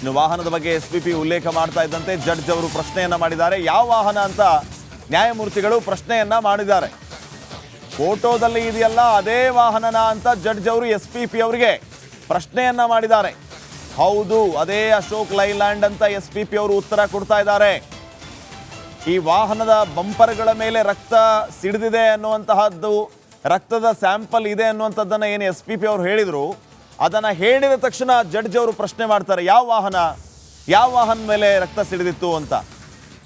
ಇನ್ನು ವಾಹನದ ಬಗ್ಗೆ ಎಸ್ಪಿಪಿ ಉಲ್ಲೇಖ ಮಾಡ್ತಾ ಇದ್ದಂತೆ ಜಡ್ಜ್ ಅವರು ಪ್ರಶ್ನೆಯನ್ನ ಮಾಡಿದ್ದಾರೆ. ಯಾವ ವಾಹನ ಅಂತ ನ್ಯಾಯಮೂರ್ತಿಗಳು ಪ್ರಶ್ನೆಯನ್ನ ಮಾಡಿದ್ದಾರೆ. ಫೋಟೋದಲ್ಲಿ ಇದೆಯಲ್ಲ ಅದೇ ವಾಹನನ ಅಂತ ಜಡ್ಜ್ ಅವರು ಎಸ್ಪಿಪಿ ಅವರಿಗೆ ಪ್ರಶ್ನೆಯನ್ನ ಮಾಡಿದ್ದಾರೆ. ಹೌದು, ಅದೇ ಅಶೋಕ್ ಲೈಲ್ಯಾಂಡ್ ಅಂತ ಎಸ್ಪಿಪಿ ಅವರು ಉತ್ತರ ಕೊಡ್ತಾ ಇದ್ದಾರೆ. ಈ ವಾಹನದ ಬಂಪರ್ಗಳ ಮೇಲೆ ರಕ್ತ ಸಿಡಿದಿದೆ ಅನ್ನುವಂತಹದ್ದು, ರಕ್ತದ ಸ್ಯಾಂಪಲ್ ಇದೆ ಅನ್ನುವಂಥದ್ದನ್ನು ಏನು ಎಸ್ಪಿಪಿ ಅವರು ಹೇಳಿದರು, ಅದನ್ನು ಹೇಳಿದ ತಕ್ಷಣ ಜಡ್ಜ್ ಅವರು ಪ್ರಶ್ನೆ ಮಾಡ್ತಾರೆ, ಯಾವ ವಾಹನ ಮೇಲೆ ರಕ್ತ ಸಿಡಿದಿತ್ತು ಅಂತ.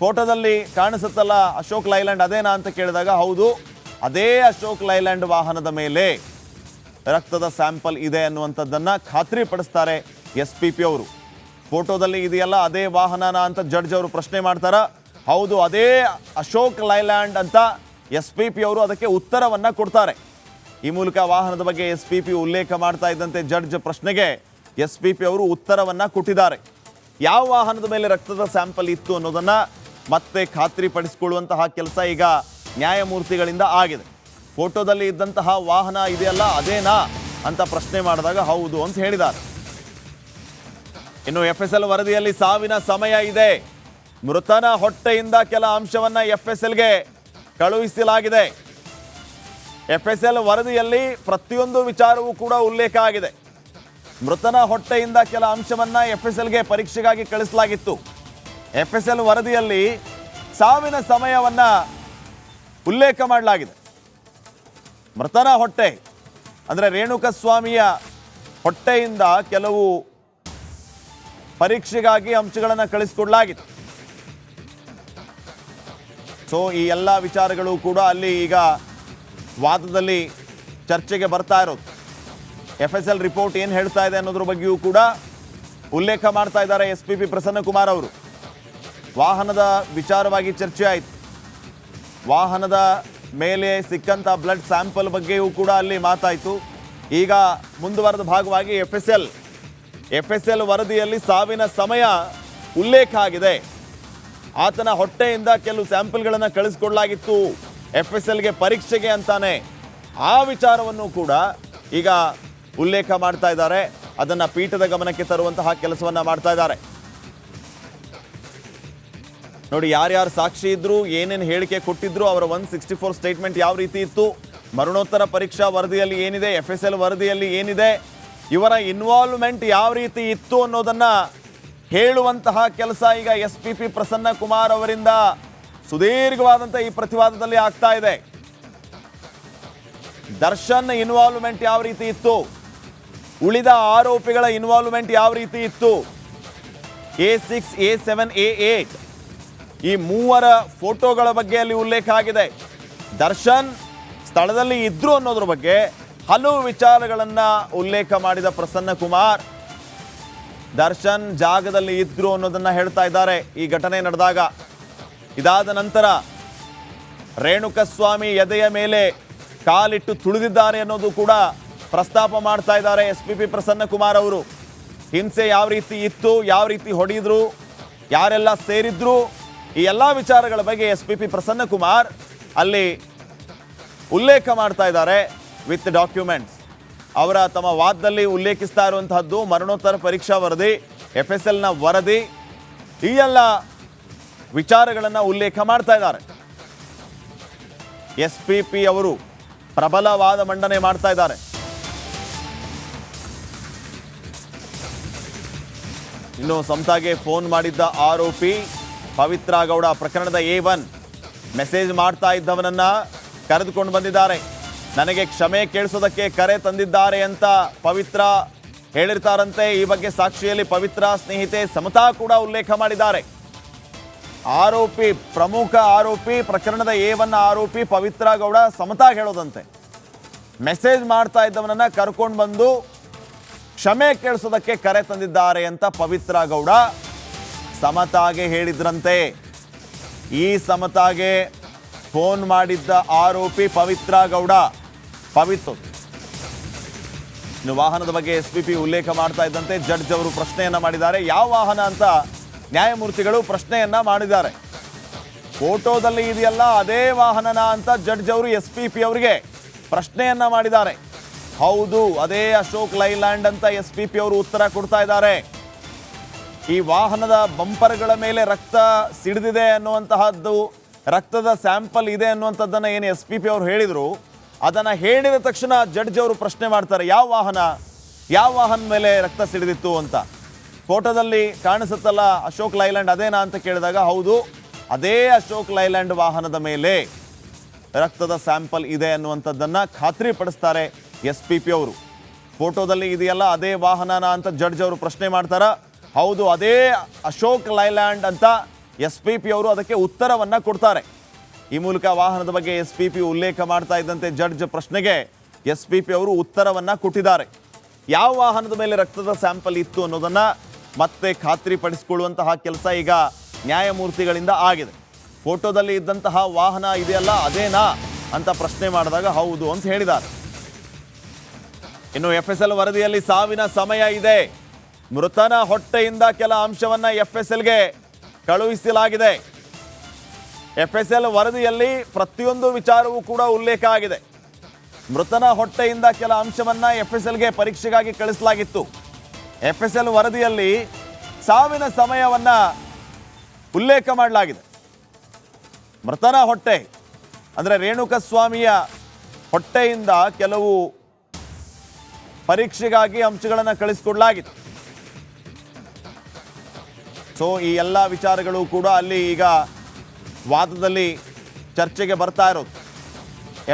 ಫೋಟೋದಲ್ಲಿ ಕಾಣಿಸುತ್ತಲ್ಲ ಅಶೋಕ್ ಲೈಲ್ಯಾಂಡ್ ಅದೇನಾ ಅಂತ ಕೇಳಿದಾಗ ಹೌದು, ಅದೇ ಅಶೋಕ್ ಲೈಲ್ಯಾಂಡ್ ವಾಹನದ ಮೇಲೆ ರಕ್ತದ ಸ್ಯಾಂಪಲ್ ಇದೆ ಅನ್ನುವಂಥದ್ದನ್ನು ಖಾತ್ರಿಪಡಿಸ್ತಾರೆ ಎಸ್ಪಿಪಿ ಅವರು. ಫೋಟೋದಲ್ಲಿ ಇದೆಯಲ್ಲ ಅದೇ ವಾಹನನ ಅಂತ ಜಡ್ಜ್ ಅವರು ಪ್ರಶ್ನೆ ಮಾಡ್ತಾರ. ಹೌದು, ಅದೇ ಅಶೋಕ್ ಲೈಲ್ಯಾಂಡ್ ಅಂತ ಎಸ್ಪಿಪಿ ಅವರು ಅದಕ್ಕೆ ಉತ್ತರವನ್ನು ಕೊಡ್ತಾರೆ. ಈ ಮೂಲಕ ವಾಹನದ ಬಗ್ಗೆ ಎಸ್ಪಿಪಿ ಉಲ್ಲೇಖ ಮಾಡ್ತಾ ಇದ್ದಂತೆ ಜಡ್ಜ್ ಪ್ರಶ್ನೆಗೆ ಎಸ್ಪಿಪಿ ಅವರು ಉತ್ತರವನ್ನು ಕೊಟ್ಟಿದ್ದಾರೆ. ಯಾವ ವಾಹನದ ಮೇಲೆ ರಕ್ತದ ಸ್ಯಾಂಪಲ್ ಇತ್ತು ಅನ್ನೋದನ್ನು ಮತ್ತೆ ಖಾತ್ರಿಪಡಿಸಿಕೊಳ್ಳುವಂತಹ ಕೆಲಸ ಈಗ ನ್ಯಾಯಮೂರ್ತಿಗಳಿಂದ ಆಗಿದೆ. ಫೋಟೋದಲ್ಲಿ ಇದ್ದಂತಹ ವಾಹನ ಇದೆಯಲ್ಲ ಅದೇನಾ ಅಂತ ಪ್ರಶ್ನೆ ಮಾಡಿದಾಗ ಹೌದು ಅಂತ ಹೇಳಿದ್ದಾರೆ. ಇನ್ನು FSL ವರದಿಯಲ್ಲಿ ಸಾವಿನ ಸಮಯ ಇದೆ. ಮೃತನ ಹೊಟ್ಟೆಯಿಂದ ಕೆಲ ಅಂಶವನ್ನು FSLಗೆ ಕಳುಹಿಸಲಾಗಿದೆ. FSL ವರದಿಯಲ್ಲಿ ಪ್ರತಿಯೊಂದು ವಿಚಾರವೂ ಕೂಡ ಉಲ್ಲೇಖ ಆಗಿದೆ. ಮೃತನ ಹೊಟ್ಟೆಯಿಂದ ಕೆಲ ಅಂಶವನ್ನು FSLಗೆ ಪರೀಕ್ಷೆಗಾಗಿ ಕಳಿಸಲಾಗಿತ್ತು. FSL ವರದಿಯಲ್ಲಿ ಸಾವಿನ ಸಮಯವನ್ನು ಉಲ್ಲೇಖ ಮಾಡಲಾಗಿದೆ. ಮೃತನ ಹೊಟ್ಟೆ ಅಂದರೆ ರೇಣುಕಸ್ವಾಮಿಯ ಹೊಟ್ಟೆಯಿಂದ ಕೆಲವು ಪರೀಕ್ಷೆಗಾಗಿ ಅಂಶಗಳನ್ನು ಕಳಿಸಿಕೊಡಲಾಗಿತ್ತು. ಸೊ ಈ ಎಲ್ಲ ವಿಚಾರಗಳು ಕೂಡ ಅಲ್ಲಿ ಈಗ ವಾದದಲ್ಲಿ ಚರ್ಚೆಗೆ ಬರ್ತಾ ಇರೋದು. FSL ರಿಪೋರ್ಟ್ ಏನು ಹೇಳ್ತಾ ಇದೆ ಅನ್ನೋದ್ರ ಬಗ್ಗೆಯೂ ಕೂಡ ಉಲ್ಲೇಖ ಮಾಡ್ತಾ ಇದ್ದಾರೆ ಎಸ್ಪಿಪಿ ಪ್ರಸನ್ನಕುಮಾರ್ ಅವರು. ವಾಹನದ ವಿಚಾರವಾಗಿ ಚರ್ಚೆ ಆಯಿತು. ವಾಹನದ ಮೇಲೆ ಸಿಕ್ಕಂಥ ಬ್ಲಡ್ ಸ್ಯಾಂಪಲ್ ಬಗ್ಗೆಯೂ ಕೂಡ ಅಲ್ಲಿ ಮಾತಾಯಿತು. ಈಗ ಮುಂದುವರೆದ ಭಾಗವಾಗಿ FSL ವರದಿಯಲ್ಲಿ ಸಾವಿನ ಸಮಯ ಉಲ್ಲೇಖ ಆಗಿದೆ. ಆತನ ಹೊಟ್ಟೆಯಿಂದ ಕೆಲವು ಸ್ಯಾಂಪಲ್ಗಳನ್ನು ಕಳಿಸ್ಕೊಡ್ಲಾಗಿತ್ತು FSLಗೆ ಪರೀಕ್ಷೆಗೆ ಅಂತಾನೆ. ಆ ವಿಚಾರವನ್ನು ಕೂಡ ಈಗ ಉಲ್ಲೇಖ ಮಾಡ್ತಾ ಇದ್ದಾರೆ. ಅದನ್ನು ಪೀಠದ ಗಮನಕ್ಕೆ ತರುವಂತಹ ಕೆಲಸವನ್ನು ಮಾಡ್ತಾ ಇದ್ದಾರೆ. ನೋಡಿ, ಯಾರ್ಯಾರು ಸಾಕ್ಷಿ ಇದ್ರು, ಏನೇನು ಹೇಳಿಕೆ ಕೊಟ್ಟಿದ್ರು, ಅವರ 164 ಸ್ಟೇಟ್ಮೆಂಟ್ ಯಾವ ರೀತಿ ಇತ್ತು, ಮರಣೋತ್ತರ ಪರೀಕ್ಷಾ ವರದಿಯಲ್ಲಿ ಏನಿದೆ, FSL ವರದಿಯಲ್ಲಿ ಏನಿದೆ, ಇವರ ಇನ್ವಾಲ್ವ್ಮೆಂಟ್ ಯಾವ ರೀತಿ ಇತ್ತು ಅನ್ನೋದನ್ನು ಹೇಳುವಂತಹ ಕೆಲಸ ಈಗ ಎಸ್ಪಿಪಿ ಪ್ರಸನ್ನಕುಮಾರ್ ಅವರಿಂದ ಸುದೀರ್ಘವಾದಂಥ ಈ ಪ್ರತಿವಾದದಲ್ಲಿ ಆಗ್ತಾ ಇದೆ. ದರ್ಶನ್ ಇನ್ವಾಲ್ವ್ಮೆಂಟ್ ಯಾವ ರೀತಿ ಇತ್ತು, ಉಳಿದ ಆರೋಪಿಗಳ ಇನ್ವಾಲ್ವ್ಮೆಂಟ್ ಯಾವ ರೀತಿ ಇತ್ತು, A6, A7, A8 ಈ ಮೂವರ ಫೋಟೋಗಳ ಬಗ್ಗೆ ಅಲ್ಲಿ ಉಲ್ಲೇಖ ಆಗಿದೆ. ದರ್ಶನ್ ಸ್ಥಳದಲ್ಲಿ ಇದ್ರು ಅನ್ನೋದ್ರ ಬಗ್ಗೆ ಹಲವು ವಿಚಾರಗಳನ್ನು ಉಲ್ಲೇಖ ಮಾಡಿದ ಪ್ರಸನ್ನಕುಮಾರ್ ದರ್ಶನ್ ಜಾಗದಲ್ಲಿ ಇದ್ರು ಅನ್ನೋದನ್ನು ಹೇಳ್ತಾ ಇದ್ದಾರೆ. ಈ ಘಟನೆ ನಡೆದಾಗ ಇದಾದ ನಂತರ ರೇಣುಕಸ್ವಾಮಿ ಎದೆಯ ಮೇಲೆ ಕಾಲಿಟ್ಟು ತುಳಿದಿದ್ದಾರೆ ಅನ್ನೋದು ಕೂಡ ಪ್ರಸ್ತಾಪ ಮಾಡ್ತಾ ಇದ್ದಾರೆ ಎಸ್ಪಿಪಿ ಪ್ರಸನ್ನಕುಮಾರ್ ಅವರು. ಹಿಂಸೆ ಯಾವ ರೀತಿ ಇತ್ತು, ಯಾವ ರೀತಿ ಹೊಡೆಯಿದ್ರು, ಯಾರೆಲ್ಲ ಸೇರಿದ್ರು, ಈ ಎಲ್ಲ ವಿಚಾರಗಳ ಬಗ್ಗೆ ಎಸ್ಪಿಪಿ ಪ್ರಸನ್ನಕುಮಾರ್ ಅಲ್ಲಿ ಉಲ್ಲೇಖ ಮಾಡ್ತಾ ಇದ್ದಾರೆ ವಿತ್ ಡಾಕ್ಯುಮೆಂಟ್ಸ್. ಅವರ ತಮ್ಮ ವಾದದಲ್ಲಿ ಉಲ್ಲೇಖಿಸ್ತಾ ಇರುವಂತಹದ್ದು ಮರಣೋತ್ತರ ಪರೀಕ್ಷಾ ವರದಿ, FSLನ ವರದಿ, ಈ ಎಲ್ಲ ವಿಚಾರಗಳನ್ನು ಉಲ್ಲೇಖ ಮಾಡ್ತಾ ಇದ್ದಾರೆ. ಎಸ್ಪಿಪಿ ಅವರು ಪ್ರಬಲ ವಾದ ಮಂಡನೆ ಮಾಡ್ತಾ ಇದ್ದಾರೆ. ಇನ್ನು ಸಮತಾಗೆ ಫೋನ್ ಮಾಡಿದ್ದ ಆರೋಪಿ ಪವಿತ್ರ ಗೌಡ ಪ್ರಕರಣದ A1 ಮೆಸೇಜ್ ಮಾಡ್ತಾ ಇದ್ದವನನ್ನ ಕರೆದುಕೊಂಡು ಬಂದಿದ್ದಾರೆ. ನನಗೆ ಕ್ಷಮೆ ಕೇಳಿಸೋದಕ್ಕೆ ಕರೆ ತಂದಿದ್ದಾರೆ ಅಂತ ಪವಿತ್ರ ಹೇಳಿರ್ತಾರಂತೆ. ಈ ಬಗ್ಗೆ ಸಾಕ್ಷಿಯಲ್ಲಿ ಪವಿತ್ರ ಸ್ನೇಹಿತೆ ಸಮತಾ ಕೂಡ ಉಲ್ಲೇಖ ಮಾಡಿದ್ದಾರೆ. ಆರೋಪಿ, ಪ್ರಮುಖ ಆರೋಪಿ, ಪ್ರಕರಣದ A1 ಆರೋಪಿ ಪವಿತ್ರ ಗೌಡ ಸಮತಾ ಹೇಳೋದಂತೆ ಮೆಸೇಜ್ ಮಾಡ್ತಾ ಇದ್ದವನನ್ನ ಕರ್ಕೊಂಡು ಬಂದು ಕ್ಷಮೆ ಕೇಳಿಸೋದಕ್ಕೆ ಕರೆ ತಂದಿದ್ದಾರೆ ಅಂತ ಪವಿತ್ರ ಗೌಡ ಸಮತಾಗೆ ಹೇಳಿದ್ರಂತೆ. ಈ ಸಮತಾಗೆ ಫೋನ್ ಮಾಡಿದ್ದ ಆರೋಪಿ ಪವಿತ್ರ ಗೌಡ. ಇನ್ನು ವಾಹನದ ಬಗ್ಗೆ ಎಸ್ಪಿಪಿ ಉಲ್ಲೇಖ ಮಾಡ್ತಾ ಇದ್ದಂತೆ ಜಡ್ಜ್ ಅವರು ಪ್ರಶ್ನೆಯನ್ನ ಮಾಡಿದ್ದಾರೆ. ಯಾವ ವಾಹನ ಅಂತ ನ್ಯಾಯಮೂರ್ತಿಗಳು ಪ್ರಶ್ನೆಯನ್ನ ಮಾಡಿದ್ದಾರೆ. ಫೋಟೋದಲ್ಲಿ ಇದೆಯಲ್ಲ ಅದೇ ವಾಹನನ ಅಂತ ಜಡ್ಜ್ ಅವರು ಎಸ್ಪಿಪಿ ಅವರಿಗೆ ಪ್ರಶ್ನೆಯನ್ನ ಮಾಡಿದ್ದಾರೆ. ಹೌದು, ಅದೇ ಅಶೋಕ್ ಲೈಲ್ಯಾಂಡ್ ಅಂತ ಎಸ್ಪಿಪಿ ಅವರು ಉತ್ತರ ಕೊಡ್ತಾ ಇದ್ದಾರೆ. ಈ ವಾಹನದ ಬಂಪರ್ಗಳ ಮೇಲೆ ರಕ್ತ ಸಿಡಿದಿದೆ ಅನ್ನುವಂತಹದ್ದು, ರಕ್ತದ ಸ್ಯಾಂಪಲ್ ಇದೆ ಅನ್ನುವಂಥದ್ದನ್ನು ಏನು SPP ಅವರು ಹೇಳಿದರು, ಅದನ್ನು ಹೇಳಿದ ತಕ್ಷಣ ಜಡ್ಜ್ ಅವರು ಪ್ರಶ್ನೆ ಮಾಡ್ತಾರೆ, ಯಾವ ವಾಹನ ಮೇಲೆ ರಕ್ತ ಸಿಡಿದಿತ್ತು ಅಂತ. ಫೋಟೋದಲ್ಲಿ ಕಾಣಿಸುತ್ತಲ್ಲ ಅಶೋಕ್ ಲೈಲ್ಯಾಂಡ್ ಅದೇನಾ ಅಂತ ಕೇಳಿದಾಗ ಹೌದು, ಅದೇ ಅಶೋಕ್ ಲೈಲ್ಯಾಂಡ್ ವಾಹನದ ಮೇಲೆ ರಕ್ತದ ಸ್ಯಾಂಪಲ್ ಇದೆ ಅನ್ನುವಂಥದ್ದನ್ನು ಖಾತ್ರಿಪಡಿಸ್ತಾರೆ SPP ಅವರು. ಫೋಟೋದಲ್ಲಿ ಇದೆಯಲ್ಲ ಅದೇ ವಾಹನನ ಅಂತ ಜಡ್ಜ್ ಅವರು ಪ್ರಶ್ನೆ ಮಾಡ್ತಾರ. ಹೌದು, ಅದೇ ಅಶೋಕ್ ಲೈಲ್ಯಾಂಡ್ ಅಂತ SPP ಅವರು ಅದಕ್ಕೆ ಉತ್ತರವನ್ನು ಕೊಡ್ತಾರೆ. ಈ ಮೂಲಕ ವಾಹನದ ಬಗ್ಗೆ SPP ಉಲ್ಲೇಖ ಮಾಡ್ತಾ ಇದ್ದಂತೆ ಜಡ್ಜ್ ಪ್ರಶ್ನೆಗೆ SPP ಅವರು ಉತ್ತರವನ್ನು ಕೊಟ್ಟಿದ್ದಾರೆ. ಯಾವ ವಾಹನದ ಮೇಲೆ ರಕ್ತದ ಸ್ಯಾಂಪಲ್ ಇತ್ತು ಅನ್ನೋದನ್ನು ಮತ್ತೆ ಖಾತ್ರಿಪಡಿಸಿಕೊಳ್ಳುವಂತಹ ಕೆಲಸ ಈಗ ನ್ಯಾಯಮೂರ್ತಿಗಳಿಂದ ಆಗಿದೆ. ಫೋಟೋದಲ್ಲಿ ಇದ್ದಂತಹ ವಾಹನ ಇದೆಯಲ್ಲ ಅದೇನಾ ಅಂತ ಪ್ರಶ್ನೆ ಮಾಡಿದಾಗ ಹೌದು ಅಂತ ಹೇಳಿದ್ದಾರೆ. ಇನ್ನು FSL ವರದಿಯಲ್ಲಿ ಸಾವಿನ ಸಮಯ ಇದೆ. ಮೃತನ ಹೊಟ್ಟೆಯಿಂದ ಕೆಲ ಅಂಶವನ್ನು FSLಗೆ ಕಳುಹಿಸಲಾಗಿದೆ. FSL ವರದಿಯಲ್ಲಿ ಪ್ರತಿಯೊಂದು ವಿಚಾರವೂ ಕೂಡ ಉಲ್ಲೇಖ ಆಗಿದೆ. ಮೃತನ ಹೊಟ್ಟೆಯಿಂದ ಕೆಲ ಅಂಶವನ್ನು FSLಗೆ ಪರೀಕ್ಷೆಗಾಗಿ ಕಳಿಸಲಾಗಿತ್ತು. FSL ವರದಿಯಲ್ಲಿ ಸಾವಿನ ಸಮಯವನ್ನು ಉಲ್ಲೇಖ ಮಾಡಲಾಗಿದೆ. ಮೃತನ ಹೊಟ್ಟೆ ಅಂದರೆ ರೇಣುಕಸ್ವಾಮಿಯ ಹೊಟ್ಟೆಯಿಂದ ಕೆಲವು ಪರೀಕ್ಷೆಗಾಗಿ ಅಂಶಗಳನ್ನು ಕಳಿಸಿಕೊಡಲಾಗಿತ್ತು. ಸೊ ಈ ಎಲ್ಲ ವಿಚಾರಗಳು ಕೂಡ ಅಲ್ಲಿ ಈಗ ವಾದದಲ್ಲಿ ಚರ್ಚೆಗೆ ಬರ್ತಾ ಇರೋದು.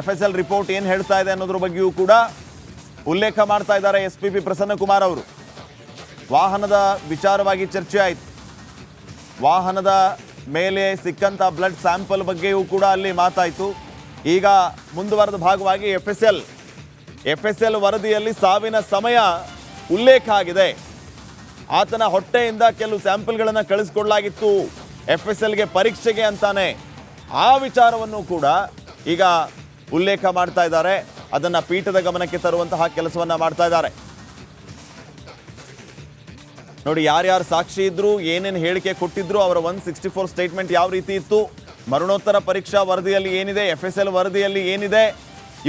FSL ರಿಪೋರ್ಟ್ ಏನು ಹೇಳ್ತಾ ಇದೆ ಅನ್ನೋದ್ರ ಬಗ್ಗೆಯೂ ಕೂಡ ಉಲ್ಲೇಖ ಮಾಡ್ತಾ ಇದ್ದಾರೆ SPP ಪ್ರಸನ್ನಕುಮಾರ್ ಅವರು. ವಾಹನದ ವಿಚಾರವಾಗಿ ಚರ್ಚೆ ಆಯಿತು. ವಾಹನದ ಮೇಲೆ ಸಿಕ್ಕಂಥ ಬ್ಲಡ್ ಸ್ಯಾಂಪಲ್ ಬಗ್ಗೆಯೂ ಕೂಡ ಅಲ್ಲಿ ಮಾತಾಯಿತು. ಈಗ ಮುಂದುವರೆದ ಭಾಗವಾಗಿ FSL ವರದಿಯಲ್ಲಿ ಸಾವಿನ ಸಮಯ ಉಲ್ಲೇಖ ಆಗಿದೆ. ಆತನ ಹೊಟ್ಟೆಯಿಂದ ಕೆಲವು ಸ್ಯಾಂಪಲ್ಗಳನ್ನು ಕಳಿಸ್ಕೊಡ್ಲಾಗಿತ್ತು FSLಗೆ ಪರೀಕ್ಷೆಗೆ ಅಂತಾನೆ. ಆ ವಿಚಾರವನ್ನು ಕೂಡ ಈಗ ಉಲ್ಲೇಖ ಮಾಡ್ತಾ ಇದ್ದಾರೆ. ಅದನ್ನು ಪೀಠದ ಗಮನಕ್ಕೆ ತರುವಂತಹ ಕೆಲಸವನ್ನು ಮಾಡ್ತಾ ಇದ್ದಾರೆ. ನೋಡಿ, ಯಾರ್ಯಾರು ಸಾಕ್ಷಿ ಇದ್ರು, ಏನೇನು ಹೇಳಿಕೆ ಕೊಟ್ಟಿದ್ರು, ಅವರ 164 ಸ್ಟೇಟ್ಮೆಂಟ್ ಯಾವ ರೀತಿ ಇತ್ತು, ಮರಣೋತ್ತರ ಪರೀಕ್ಷಾ ವರದಿಯಲ್ಲಿ ಏನಿದೆ, FSL ವರದಿಯಲ್ಲಿ ಏನಿದೆ,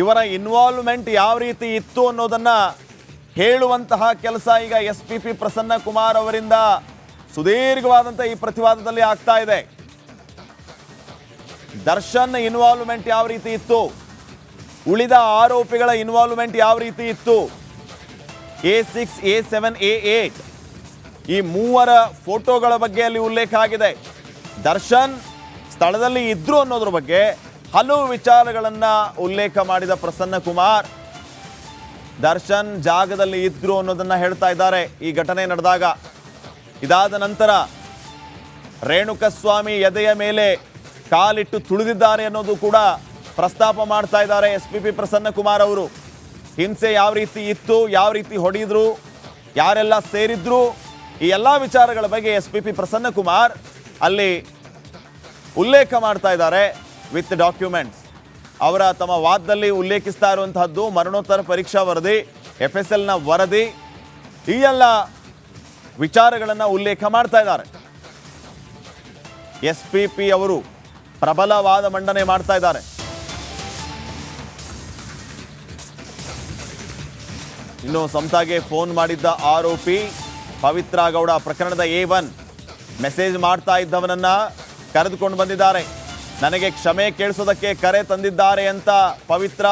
ಇವರ ಇನ್ವಾಲ್ವ್ಮೆಂಟ್ ಯಾವ ರೀತಿ ಇತ್ತು ಅನ್ನೋದನ್ನು ಹೇಳುವಂತಹ ಕೆಲಸ ಈಗ SPP ಪ್ರಸನ್ನಕುಮಾರ್ ಅವರಿಂದ ಸುದೀರ್ಘವಾದಂಥ ಈ ಪ್ರತಿವಾದದಲ್ಲಿ ಆಗ್ತಾ ಇದೆ. ದರ್ಶನ್ ಇನ್ವಾಲ್ವ್ಮೆಂಟ್ ಯಾವ ರೀತಿ ಇತ್ತು, ಉಳಿದ ಆರೋಪಿಗಳ ಇನ್ವಾಲ್ವ್ಮೆಂಟ್ ಯಾವ ರೀತಿ ಇತ್ತು, A6, A7, A8 ಈ ಮೂವರ ಫೋಟೋಗಳ ಬಗ್ಗೆ ಅಲ್ಲಿ ಉಲ್ಲೇಖ ಆಗಿದೆ. ದರ್ಶನ್ ಸ್ಥಳದಲ್ಲಿ ಇದ್ರು ಅನ್ನೋದ್ರ ಬಗ್ಗೆ ಹಲವು ವಿಚಾರಗಳನ್ನು ಉಲ್ಲೇಖ ಮಾಡಿದ ಪ್ರಸನ್ನಕುಮಾರ್ ದರ್ಶನ್ ಜಾಗದಲ್ಲಿ ಇದ್ರು ಅನ್ನೋದನ್ನು ಹೇಳ್ತಾ ಇದ್ದಾರೆ. ಈ ಘಟನೆ ನಡೆದಾಗ ಇದಾದ ನಂತರ ರೇಣುಕಸ್ವಾಮಿ ಎದೆಯ ಮೇಲೆ ಕಾಲಿಟ್ಟು ತುಳಿದಿದ್ದಾರೆ ಅನ್ನೋದು ಕೂಡ ಪ್ರಸ್ತಾಪ ಮಾಡ್ತಾ ಇದ್ದಾರೆ SPP ಪ್ರಸನ್ನಕುಮಾರ್ ಅವರು. ಹಿಂಸೆ ಯಾವ ರೀತಿ ಇತ್ತು, ಯಾವ ರೀತಿ ಹೊಡೆಯಿದ್ರು, ಯಾರೆಲ್ಲ ಸೇರಿದ್ರು, ಈ ಎಲ್ಲ ವಿಚಾರಗಳ ಬಗ್ಗೆ SPP ಪ್ರಸನ್ನಕುಮಾರ್ ಅಲ್ಲಿ ಉಲ್ಲೇಖ ಮಾಡ್ತಾ ಇದ್ದಾರೆ ವಿತ್ ಡಾಕ್ಯುಮೆಂಟ್ಸ್. ಅವರ ತಮ್ಮ ವಾದದಲ್ಲಿ ಉಲ್ಲೇಖಿಸ್ತಾ ಇರುವಂತಹದ್ದು ಮರಣೋತ್ತರ ಪರೀಕ್ಷಾ ವರದಿ, FSLನ ವರದಿ, ಈ ಎಲ್ಲ ವಿಚಾರಗಳನ್ನು ಉಲ್ಲೇಖ ಮಾಡ್ತಾ ಇದ್ದಾರೆ. SPP ಅವರು ಪ್ರಬಲ ವಾದ ಮಂಡನೆ ಮಾಡ್ತಾ ಇದ್ದಾರೆ. ಇನ್ನು ಸಂತಾಗೆ ಫೋನ್ ಮಾಡಿದ್ದ ಆರೋಪಿ ಪವಿತ್ರ ಗೌಡ ಪ್ರಕರಣದ A1 ಮೆಸೇಜ್ ಮಾಡ್ತಾ ಇದ್ದವನನ್ನ ಕರೆದುಕೊಂಡು ಬಂದಿದ್ದಾರೆ. ನನಗೆ ಕ್ಷಮೆ ಕೇಳಿಸೋದಕ್ಕೆ ಕರೆ ತಂದಿದ್ದಾರೆ ಅಂತ ಪವಿತ್ರ